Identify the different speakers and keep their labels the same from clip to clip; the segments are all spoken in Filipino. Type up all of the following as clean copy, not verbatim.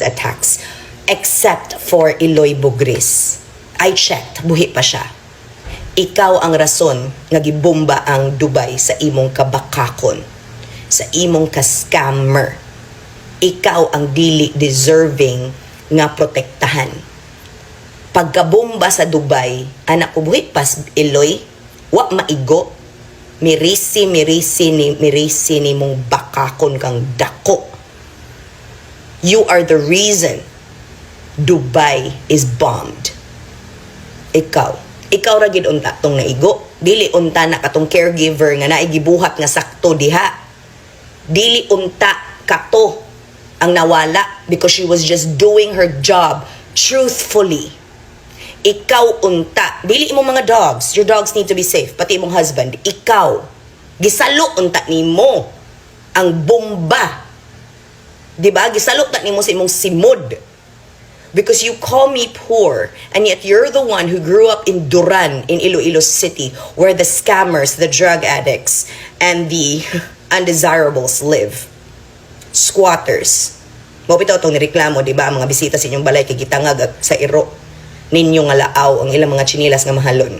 Speaker 1: attacks except for Eloy Bugris. I checked, buhi pa siya. Ikaw ang rason nga gibomba ang Dubai sa imong kabakakon, sa imong ka-scammer. Ikaw ang dili deserving nga protektahan. Pagkabomba sa Dubai, anak ko buhi pas Eloy, wa maigo, mirisi ni mong bakakon kang dako. You are the reason Dubai is bombed. Ikaw ra gid unta tong naigo. Dili unta na katong caregiver nga naigibuhat nga sakto diha. Dili unta kato ang nawala because she was just doing her job truthfully. Ikaw unta, dili imong mga dogs. Your dogs need to be safe, pati imong husband. Ikaw gisalo unta nimo ang bomba. Diba? Gisalo ta nimo sa imong simod. Because you call me poor, and yet you're the one who grew up in Duran, in Iloilo City, where the scammers, the drug addicts, and the undesirables live. Squatters. Mapitaw itong nireklamo, di ba? Mga bisita sa inyong balay, kigitangag sa iro ninyo nga laaw, ang ilang mga chinilas nga mahalon.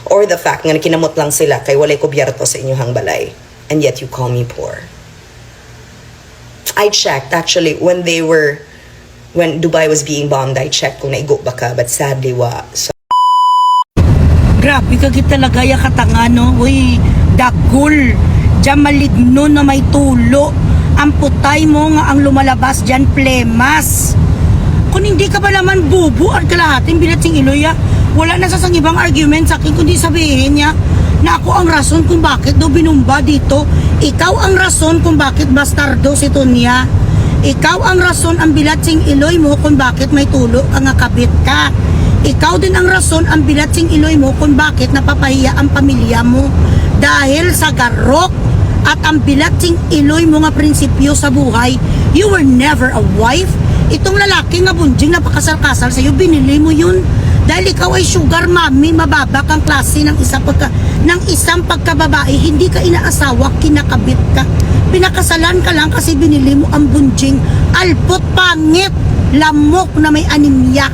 Speaker 1: Or the fact nga kinamot lang sila kay walay kubyerto sa inyong balay, and yet you call me poor. I checked, actually, when Dubai was being bombed, I checked kung naigo ba ka, but sadly, So,
Speaker 2: grabe ka kita lagaya katanga, no? Uy, dagol. Diyan maligno na may tulo. Ang putay mo nga ang lumalabas dyan, plemas. Kung hindi ka ba naman bubu at kalahating bilatsing Iloy, wala na sa ibang argument sa akin, kundi sabihin niya na ako ang rason kung bakit do binumba dito. Ikaw ang rason kung bakit bastardo si Tonya. Ikaw ang rason ang bilatsing Iloy mo kung bakit may tulo ang nakabit ka. Ikaw din ang rason ang bilatsing Iloy mo kung bakit napapahiya ang pamilya mo. Dahil sa garok at ang bilatsing Iloy mo nga prinsipyo sa buhay, you were never a wife. Itong lalaki nga bunjing na pakasal-kasal sa'yo, binili mo yun. Dahil ikaw ay sugar mommy, mababa kang klase ng isang pagkababae, hindi ka inaasawa, kinakabit ka. Pinakasalan ka lang kasi binili mo ang bunjing, alpot, pangit, lamok na may anemia.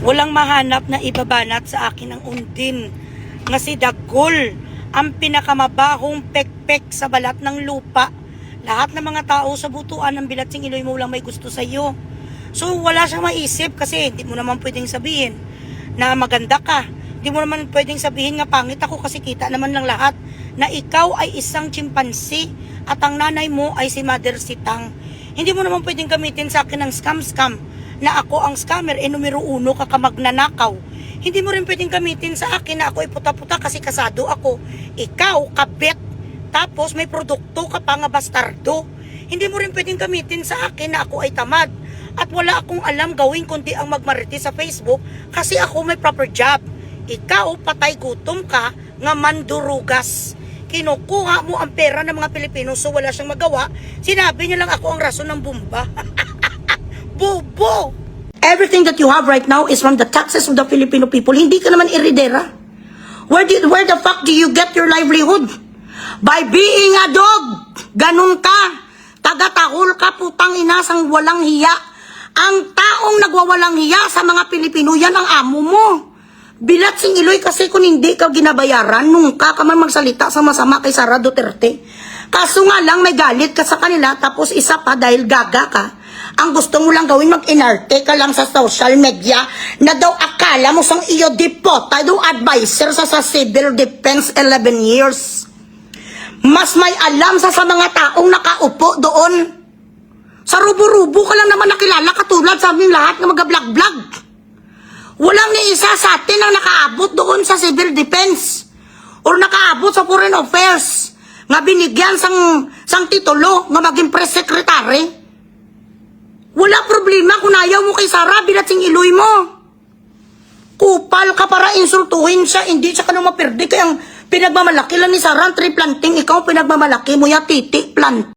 Speaker 2: Walang mahanap na ibabanat sa akin ang undin. Nga si Dagol, ang pinakamabahong pekpek sa balat ng lupa. Lahat ng mga tao sa butuan ng bilatsing Iloy mo lang may gusto sa iyo. So wala siyang maisip kasi hindi mo naman pwedeng sabihin na maganda ka. Hindi mo naman pwedeng sabihin nga pangit ako kasi kita naman ng lahat na ikaw ay isang chimpanzee at ang nanay mo ay si Mother Sitang. Hindi mo naman pwedeng gamitin sa akin ng scam na ako ang scammer, numero 1 ka magnanakaw. Hindi mo rin pwedeng gamitin sa akin na ako ay puta-puta kasi kasado ako. Ikaw, kabet. Tapos may produkto ka pa nga bastardo. Hindi mo rin pwedeng gamitin sa akin na ako ay tamad. At wala akong alam gawin kundi ang magmariti sa Facebook kasi ako may proper job. Ikaw, patay gutom ka nga mandurugas. Kinukuha mo ang pera ng mga Pilipino so wala siyang magawa. Sinabi niya lang ako ang rason ng bomba. Bobo! Everything that you have right now is from the taxes of the Filipino people. Hindi ka naman iridera. Where the fuck do you get your livelihood? By being a dog. Ganun ka. Taga-tahol ka, putang inasang walang hiya. Ang taong nagwawalang hiya sa mga Pilipino, yan ang amo mo. Bilatsing Iloy kasi kung hindi ka ginabayaran, nung ka man magsalita sa masama kay Sara Duterte. Kaso nga lang may galit ka sa kanila, tapos isa pa dahil gaga ka. Ang gusto mo lang gawin, mag-inarte ka lang sa social media na daw akala mo sang iyo dipota, daw advisor sa civil defense 11 years. Mas may alam sa mga taong nakaupo doon. Sa rubo-rubo ka lang naman nakilala katulad sa aming lahat na mag-vlog-vlog. Walang ni isa sa atin ang nakaabot doon sa civil defense or nakaabot sa foreign affairs nga binigyan sang titulo nga maging press secretary. Wala problema kung ayaw mo kay Sara, bilatsing Iloy mo. Kupal ka para insultuhin siya, hindi siya ka nang mapirdi. Kaya ang pinagmamalaki lang ni Sara, tree planting, ikaw pinagmamalaki mo ya titi plant.